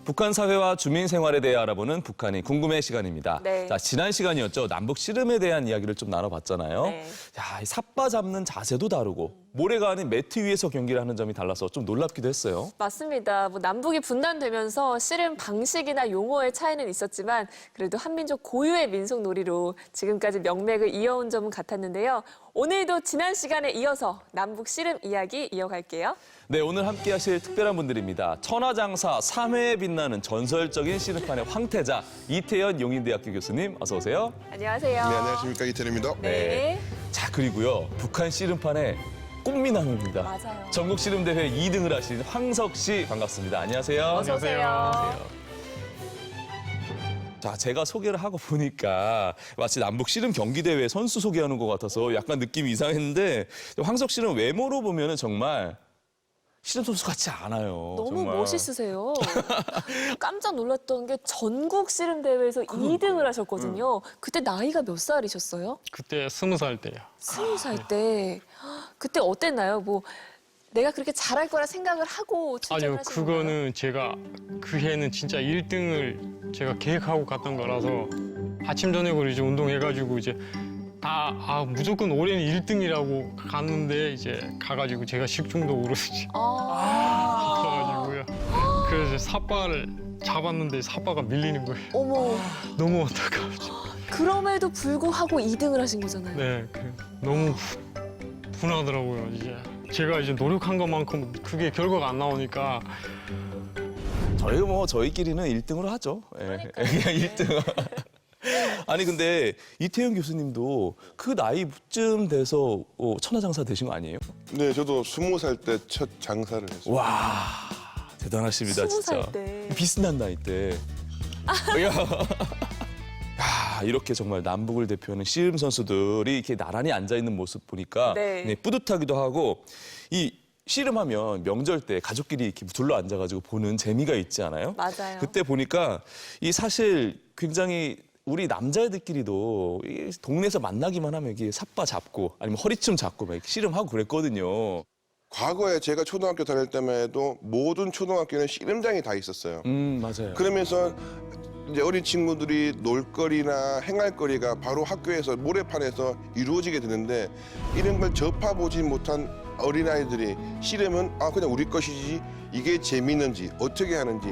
북한 사회와 주민 생활에 대해 알아보는 북한이 궁금해 시간입니다. 네. 자, 지난 시간이었죠. 남북 씨름에 대한 이야기를 좀 나눠봤잖아요. 네. 야, 이 삿바 잡는 자세도 다르고 모래가 아닌 매트 위에서 경기를 하는 점이 달라서 좀 놀랍기도 했어요. 맞습니다. 남북이 분단되면서 씨름 방식이나 용어의 차이는 있었지만 그래도 한민족 고유의 민속놀이로 지금까지 명맥을 이어온 점은 같았는데요. 오늘도 지난 시간에 이어서 남북 씨름 이야기 이어갈게요. 네, 오늘 함께 하실 특별한 분들입니다. 천하장사 3회에 빛나는 전설적인 씨름판의 황태자 이태현 용인대학교 교수님 어서 오세요. 안녕하세요. 네, 안녕하십니까. 이태현입니다. 네. 자, 그리고요. 북한 씨름판의 꽃미남입니다. 맞아요. 전국 씨름대회 2등을 하신 황석 씨 반갑습니다. 안녕하세요. 어서 오세요. 자, 제가 소개를 하고 보니까 마치 남북 씨름 경기대회 선수 소개하는 것 같아서 약간 느낌이 이상했는데 황석 씨는 외모로 보면 은 정말 씨름 선수 같지 않아요. 너무 정말. 멋있으세요. 깜짝 놀랐던 게 전국 씨름 대회에서 2등을 하셨거든요. 그때 나이가 몇 살이셨어요? 그때 20살 때요. 20살 때. 그때 어땠나요? 뭐 내가 그렇게 잘할 거라 생각을 하고 출전을 아니요, 하신 그거는 제가 그 해는 진짜 1등을 제가 계획하고 갔던 거라서 아침 저녁으로 이제 운동해가지고 이제 무조건 올해는 1등이라고 갔는데 이제 가가지고 제가 식중독으로 이제 가가지고요. 그래서 이제 삿바를 잡았는데 삿바가 밀리는 거예요. 어머, 너무 어떡하지? 그럼에도 불구하고 2등을 하신 거잖아요. 네, 너무 분하더라고요. 이제 제가 이제 노력한 것만큼 그게 결과가 안 나오니까. 저희끼리는 1등으로 하죠. 예. 그냥 1등. 아니 근데 이태현 교수님도 그 나이쯤 돼서 천하장사 되신 거 아니에요? 네, 저도 20살 때 첫 장사를 했어요. 와, 대단하십니다 20살 진짜. 때. 비슷한 나이 때. 야, 이렇게 정말 남북을 대표하는 씨름 선수들이 이렇게 나란히 앉아 있는 모습 보니까 네. 뿌듯하기도 하고 이 씨름하면 명절 때 가족끼리 이렇게 둘러 앉아가지고 보는 재미가 있지 않아요? 맞아요. 그때 보니까 이 사실 굉장히 우리 남자애들끼리도 이 동네에서 만나기만 하면 이게 삿바 잡고 아니면 허리춤 잡고 막 이렇게 씨름하고 그랬거든요. 과거에 제가 초등학교 다닐 때만 해도 모든 초등학교는 씨름장이 다 있었어요. 맞아요. 그러면서 이제 어린 친구들이 놀거리나 행할거리가 바로 학교에서 모래판에서 이루어지게 되는데 이런 걸 접해보지 못한 어린아이들이 씨름은 그냥 우리 것이지 이게 재밌는지 어떻게 하는지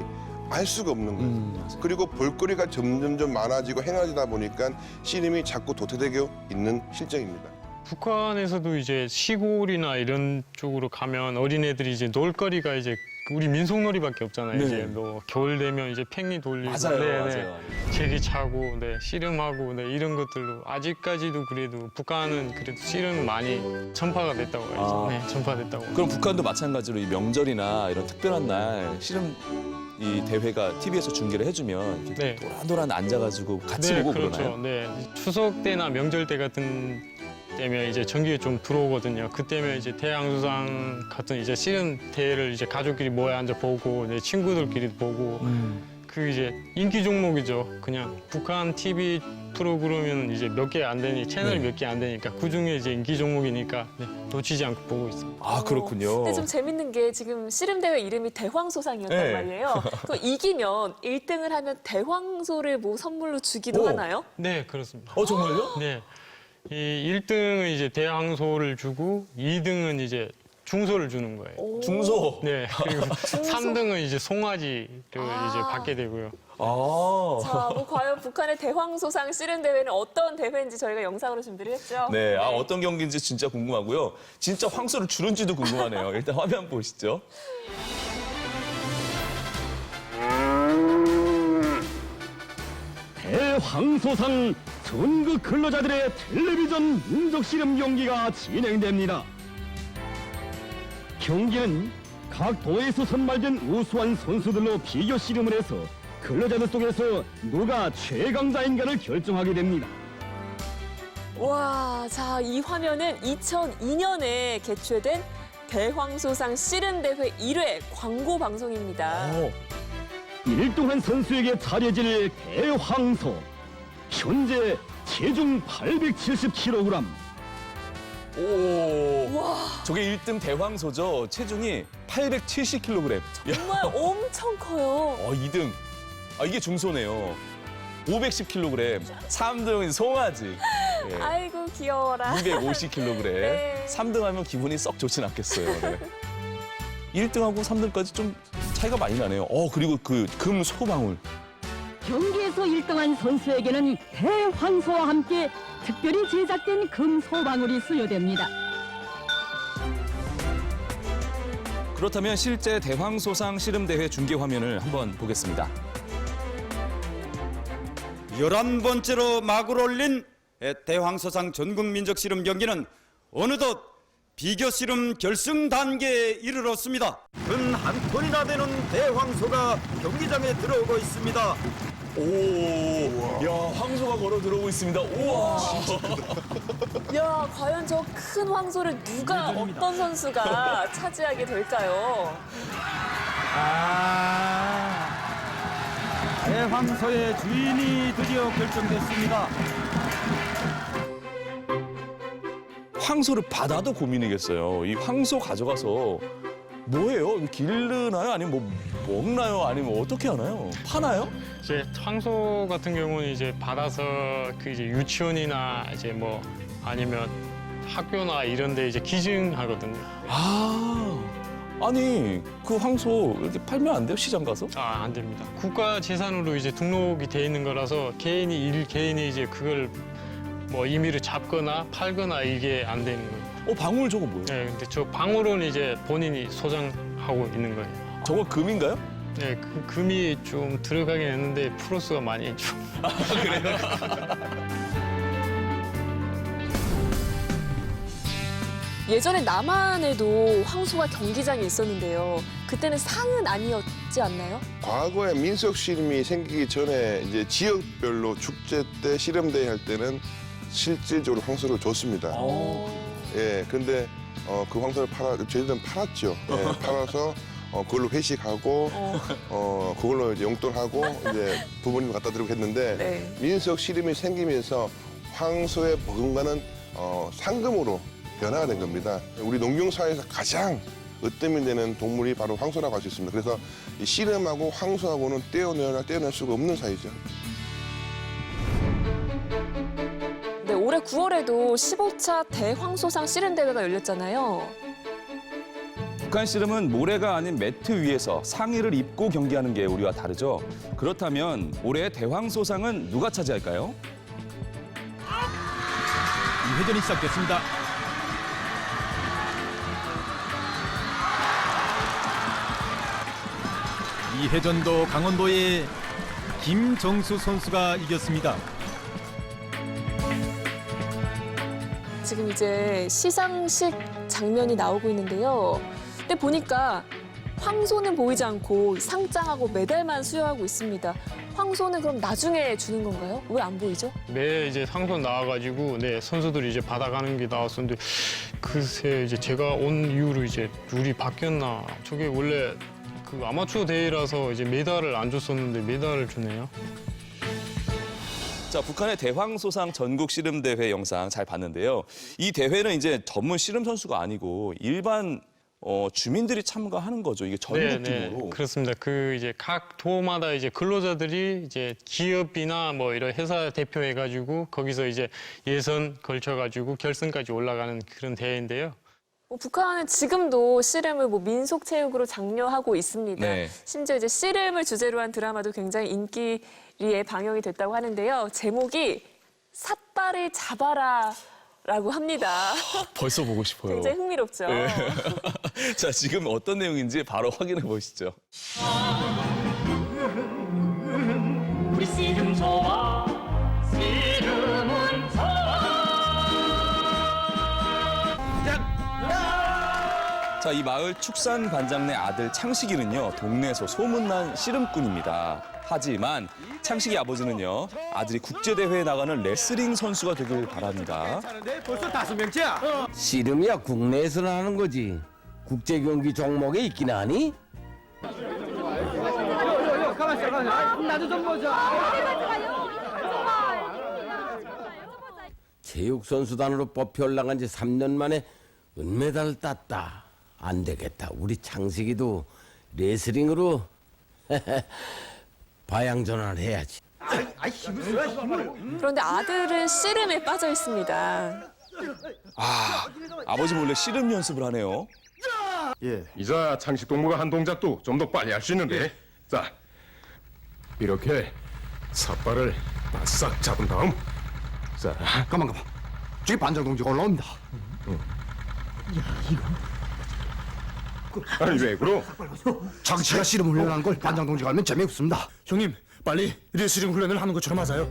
알 수가 없는 거예요. 그리고 볼거리가 점점점 많아지고 행해지다 보니까 씨름이 자꾸 도태되고 있는 실정입니다. 북한에서도 이제 시골이나 이런 쪽으로 가면 어린애들이 이제 놀거리가 이제 우리 민속놀이밖에 없잖아요. 네. 이제 뭐 겨울 되면 이제 팽이 돌리고, 맞아요. 제기 차고, 씨름하고, 이런 것들로 아직까지도 그래도 북한은 그래도 씨름 많이 전파가 됐다고 해야죠. 네, 전파됐다고. 그럼 북한도 마찬가지로 이 명절이나 이런 특별한 날 씨름 이 대회가 TV에서 중계를 해주면 이렇게 네. 도란도란 앉아가지고 같이 보고 그렇죠. 그러나요? 네, 추석 때나 명절 때 같은 때면 이제 전기가 좀 들어오거든요. 그때면 이제 대항수상 같은 이제 씨름 대회를 이제 가족끼리 모여 앉아 보고, 내 친구들끼리도 보고, 그 이제 인기 종목이죠. 그냥 북한 TV 프로그램은 이제 몇 개 안 되니 채널이 몇 개 안 되니까 그 중에 이제 인기 종목이니까 놓치지 않고 보고 있습니다. 아, 그렇군요. 근데 좀 재밌는 게 지금 씨름 대회 이름이 대황소상이었단 네. 말이에요. 그 이기면 1등을 하면 대황소를 뭐 선물로 주기도 오. 하나요? 네, 그렇습니다. 정말요? 네. 이 1등은 이제 대항소를 주고 2등은 이제 중소를 주는 거예요. 중소. 네. 그리고 3등은 이제 송아지를 이제 받게 되고요. 자, 뭐 과연 북한의 대황소상 씨름 대회는 어떤 대회인지 저희가 영상으로 준비를 했죠. 네, 어떤 경기인지 진짜 궁금하고요. 진짜 황소를 주는지도 궁금하네요. 일단 화면 보시죠. 대황소상 전국 근로자들의 텔레비전 민속 씨름 경기가 진행됩니다. 경기는 각 도에서 선발된 우수한 선수들로 비교 씨름을 해서 근로자들 속에서 누가 최강자인가를 결정하게 됩니다. 와, 자, 이 화면은 2002년에 개최된 대황소상 씨름 대회 1회 광고 방송입니다. 1등한 선수에게 차려질 대황소. 현재 체중 870kg. 오. 저게 1등 대황소죠. 체중이 870kg. 정말 엄청 커요. 2등. 이게 중소네요. 510kg. 3등은 송아지. 예. 아이고 귀여워라. 250kg. 네. 3등 하면 기분이 썩 좋진 않겠어요. 네. 1등하고 3등까지 좀 차이가 많이 나네요. 그리고 그 금 소방울. 경기에서 1등한 선수에게는 대황소와 함께 특별히 제작된 금소방울이 수여됩니다. 그렇다면 실제 대황소상 씨름대회 중계 화면을 한번 보겠습니다. 11번째로 막을 올린 대황소상 전국민족 씨름 경기는 어느덧 비교 씨름 결승 단계에 이르렀습니다. 근 한 톤이나 되는 대황소가 경기장에 들어오고 있습니다. 오, 야, 황소가 걸어 들어오고 있습니다. 우와. 야, 과연 저 큰 황소를 누가 어떤 선수가 차지하게 될까요? 대황소의 주인이 드디어 결정됐습니다. 황소를 받아도 고민이겠어요. 이 황소 가져가서 뭐예요? 이거 기르나요? 아니면 뭐 먹나요? 아니면 어떻게 하나요? 파나요? 이제 황소 같은 경우는 이제 받아서 그 이제 유치원이나 이제 뭐 아니면 학교나 이런 데 이제 기증하거든요. 아니 그 황소 이렇게 팔면 안 돼요? 시장 가서? 안 됩니다. 국가 재산으로 이제 등록이 돼 있는 거라서 개인이 이제 그걸 뭐 임의로 잡거나 팔거나 이게 안 되는 거예요. 방울 저거 뭐예요? 네, 근데 저 방울은 이제 본인이 소장하고 있는 거예요. 저거 금인가요? 네, 그 금이 좀 들어가긴 했는데 프로스가 많이 좀. 예전에 남한에도 황소가 경기장이 있었는데요. 그때는 상은 아니었지 않나요? 과거에 민속 씨름이 생기기 전에 이제 지역별로 축제 때 씨름대회 할 때는 실질적으로 황소를 줬습니다. 예, 근데 그 황소를 저희들은 팔았죠. 예, 팔아서 그걸로 회식하고 그걸로 이제 용돈하고 이제 부모님 갖다 드리고 했는데 네. 민속 씨름이 생기면서 황소의 버금가는 상금으로 변화가 된 겁니다. 우리 농경사회에서 가장 으뜸이 되는 동물이 바로 황소라고 할 수 있습니다. 그래서 이 씨름하고 황소하고는 떼어낼 수가 없는 사이죠. 네, 올해 9월에도 15차 대황소상 씨름대회가 열렸잖아요. 북한 씨름은 모래가 아닌 매트 위에서 상의를 입고 경기하는 게 우리와 다르죠. 그렇다면 올해 대황소상은 누가 차지할까요? 2회전이 시작됐습니다. 이 회전도 강원도의 김정수 선수가 이겼습니다. 지금 이제 시상식 장면이 나오고 있는데요. 근데 보니까 황소는 보이지 않고 상장하고 메달만 수여하고 있습니다. 황소는 그럼 나중에 주는 건가요? 왜 안 보이죠? 매 이제 상소 나와가지고 네 선수들이 이제 받아가는 게 나왔었는데 글쎄 이제 제가 온 이후로 이제 룰이 바뀌었나. 저게 원래 그 아마추어 대회라서 이제 메달을 안 줬었는데 메달을 주네요. 자, 북한의 대황소상 전국 씨름대회 영상 잘 봤는데요. 이 대회는 이제 전문 씨름 선수가 아니고 일반 주민들이 참가하는 거죠. 이게 전국 규모로. 그렇습니다. 그 이제 각 도마다 이제 근로자들이 이제 기업이나 뭐 이런 회사 대표해가지고 거기서 이제 예선 걸쳐가지고 결승까지 올라가는 그런 대회인데요. 북한은 지금도 씨름을 민속체육으로 장려하고 있습니다. 네. 심지어 이제 씨름을 주제로 한 드라마도 굉장히 인기리에 방영이 됐다고 하는데요. 제목이 삿발을 잡아라라고 합니다. 벌써 보고 싶어요. 굉장히 흥미롭죠. 네. 자, 지금 어떤 내용인지 바로 확인해 보시죠. 우리 씨름 좋아 씨름은 좋아. 자, 이 마을 축산 관장네 아들 창식이는요, 동네에서 소문난 씨름꾼입니다. 하지만 창식이 아버지는요, 아들이 국제대회에 나가는 레슬링 선수가 되길 바랍니다. 벌써 5명째야. 씨름이야 국내에서는 하는 거지. 국제 경기 종목에 있긴 하니? 체육선수단으로 뽑혀 올라간 지 3년 만에 은메달을 땄다. 안 되겠다. 우리 창식이도 레슬링으로 바양전환을 해야지. 그런데 아들은 씨름에 빠져 있습니다. 아버지 몰래 씨름 연습을 하네요. 이자 창식 동무가 한 동작도 좀 더 빨리 할 수 있는데. 자, 이렇게 삿발을 바싹 잡은 다음, 자, 가만. 저기 반장 동지가 올라옵니다. 아니 왜 그러? 장치가 씨름 훈련한 걸 반장 동지가 하면 재미없습니다. 형님, 빨리 레슬링 훈련을 하는 것처럼 하자요.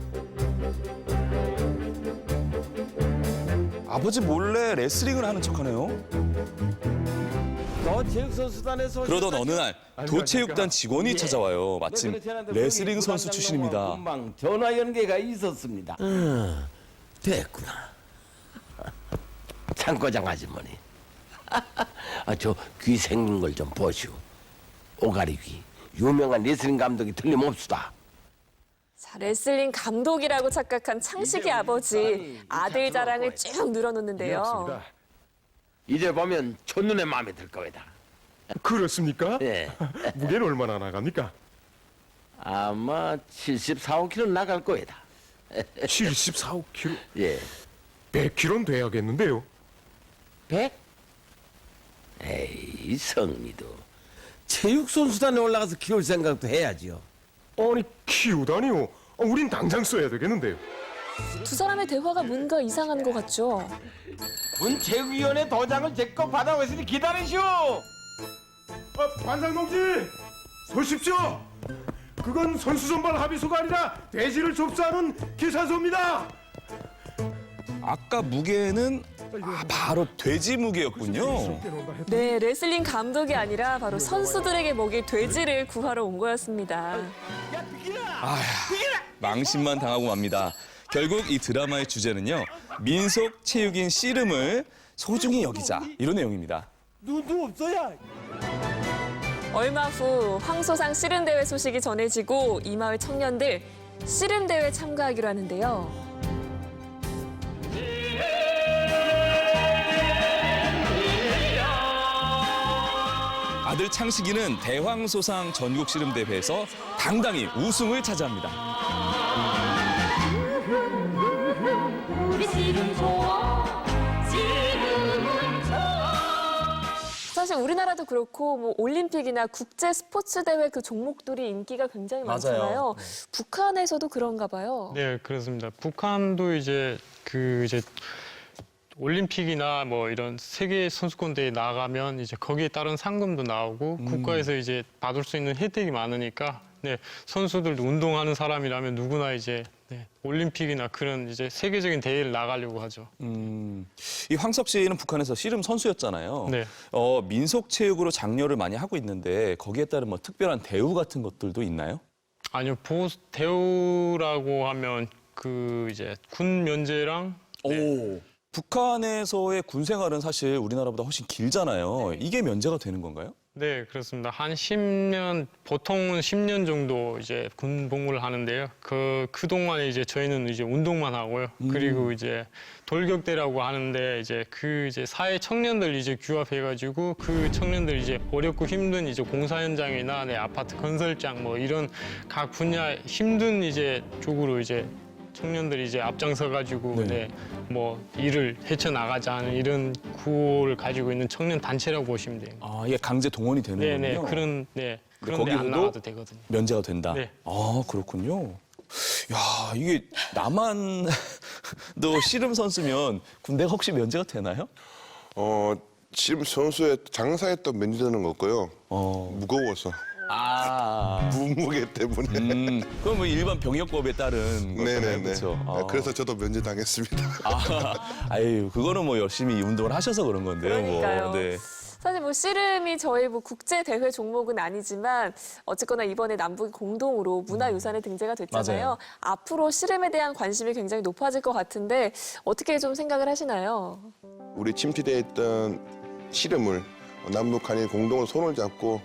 아버지 몰래 레슬링을 하는 척하네요. 너 체육선수단에서 그러던 어느 날 도체육단 직원이 찾아와요. 마침 레슬링 선수 출신입니다. 금방 전화 연계가 있었습니다. 됐구나. 창과장 아주머니. 저 귀 생긴 걸 좀 보시오. 오가리 귀. 유명한 레슬링 감독이 틀림없수다. 자, 레슬링 감독이라고 착각한 창식이 아버지 아들 자랑을 쭉 늘어놓는데요. 이제 보면 첫눈에 마음에 들 거다. 그렇습니까? 예. 무게는 얼마나 나갑니까? 아마 74kg 나갈 거다. 74kg. 예. 100kg는 돼야겠는데요. 100? 에이, 성미도. 체육선수단에 올라가서 키울 생각도 해야지요. 아니 키우다니요? 우린 당장 써야 되겠는데요. 두 사람의 대화가 뭔가 이상한 것 같죠? 군체육위원회 도장을 제 거 받아오시니 기다리시오. 반장 동지, 서십시오. 그건 선수 선발 합의소가 아니라 대지를 접수하는 계산서입니다. 아까 무게는 바로 돼지 무게였군요. 네, 레슬링 감독이 아니라 바로 선수들에게 먹일 돼지를 구하러 온 거였습니다. 망신만 당하고 맙니다. 결국 이 드라마의 주제는요. 민속 체육인 씨름을 소중히 여기자 이런 내용입니다. 눈도 없어야. 얼마 후 황소상 씨름대회 소식이 전해지고 이 마을 청년들 씨름대회에 참가하기로 하는데요. 아들 창식이는 대황소상 전국 씨름대회에서 당당히 우승을 차지합니다. 우리 씨름 좋아 씨름은 좋아. 사실 우리나라도 그렇고 뭐 올림픽이나 국제 스포츠 대회 그 종목들이 인기가 굉장히 많잖아요. 북한에서도 그런가 봐요. 네, 그렇습니다. 북한도 이제 올림픽이나 뭐 이런 세계 선수권 대회 나가면 이제 거기에 따른 상금도 나오고 국가에서 이제 받을 수 있는 혜택이 많으니까 네, 선수들도 운동하는 사람이라면 누구나 이제 네, 올림픽이나 그런 이제 세계적인 대회를 나가려고 하죠. 이 황석 씨는 북한에서 씨름 선수였잖아요. 네. 민속 체육으로 장려를 많이 하고 있는데 거기에 따른 뭐 특별한 대우 같은 것들도 있나요? 아니요, 대우라고 하면 그 이제 군 면제랑 오. 북한에서의 군 생활은 사실 우리나라보다 훨씬 길잖아요. 이게 면제가 되는 건가요? 네, 그렇습니다. 한 10년, 보통은 10년 정도 이제 군 복무를 하는데요. 그동안에 이제 저희는 이제 운동만 하고요. 그리고 이제 돌격대라고 하는데 이제 이제 사회 청년들 이제 규합해가지고 그 청년들 이제 어렵고 힘든 이제 공사 현장이나 아파트 건설장 뭐 이런 각 분야 힘든 이제 쪽으로 이제 청년들이 이제 앞장서가지고 뭐 일을 헤쳐나가자는 이런 구호를 가지고 있는 청년 단체라고 보시면 돼요. 이게 강제 동원이 되는 네네 거군요. 그런 데 안 나와도 되거든요. 면제가 된다. 네. 그렇군요. 야, 이게 남한도 씨름 선수면 군대가 혹시 면제가 되나요? 씨름 선수의 장사했던 면제되는 거 없고요. 무거워서. 무무게 때문에. 그럼 뭐 일반 병역법에 따른 거잖아요. 네네네. 그렇죠. 그래서 저도 면제당했습니다. 아유, 그거는 뭐 열심히 운동을 하셔서 그런 건데요. 그러니까요. 뭐. 네. 사실 뭐 씨름이 저희 뭐 국제 대회 종목은 아니지만 어쨌거나 이번에 남북이 공동으로 문화유산에 등재가 됐잖아요. 맞아요. 앞으로 씨름에 대한 관심이 굉장히 높아질 것 같은데 어떻게 좀 생각을 하시나요? 우리 침투되어 있던 씨름을 남북한이 공동으로 손을 잡고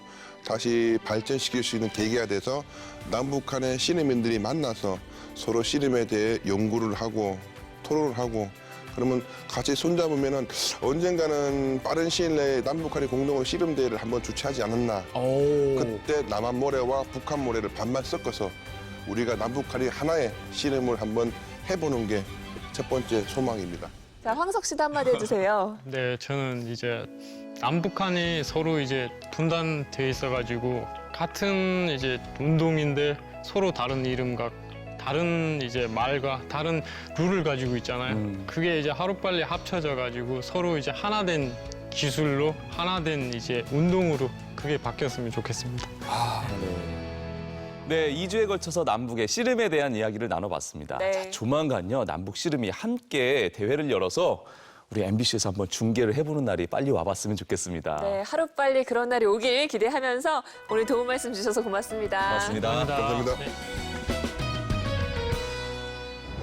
다시 발전시킬 수 있는 계기가 돼서 남북한의 씨름인들이 만나서 서로 씨름에 대해 연구를 하고 토론을 하고 그러면 같이 손잡으면은 언젠가는 빠른 시일 내에 남북한이 공동으로 씨름 대회를 한번 주최하지 않았나. 그때 남한 모래와 북한 모래를 반반 섞어서 우리가 남북한이 하나의 씨름을 한번 해보는 게 첫 번째 소망입니다. 자, 황석 씨도 한마디 해주세요. 네, 저는 이제 남북한이 서로 이제 분단돼 있어가지고 같은 이제 운동인데 서로 다른 이름과 다른 이제 말과 다른 룰을 가지고 있잖아요. 그게 이제 하루빨리 합쳐져가지고 서로 이제 하나된 기술로 하나된 이제 운동으로 그게 바뀌었으면 좋겠습니다. 네, 2주에 걸쳐서 남북의 씨름에 대한 이야기를 나눠봤습니다. 네. 자, 조만간요, 남북 씨름이 함께 대회를 열어서 우리 MBC에서 한번 중계를 해보는 날이 빨리 와봤으면 좋겠습니다. 네, 하루빨리 그런 날이 오길 기대하면서 오늘 도움 말씀 주셔서 고맙습니다. 고맙습니다. 감사합니다. 네.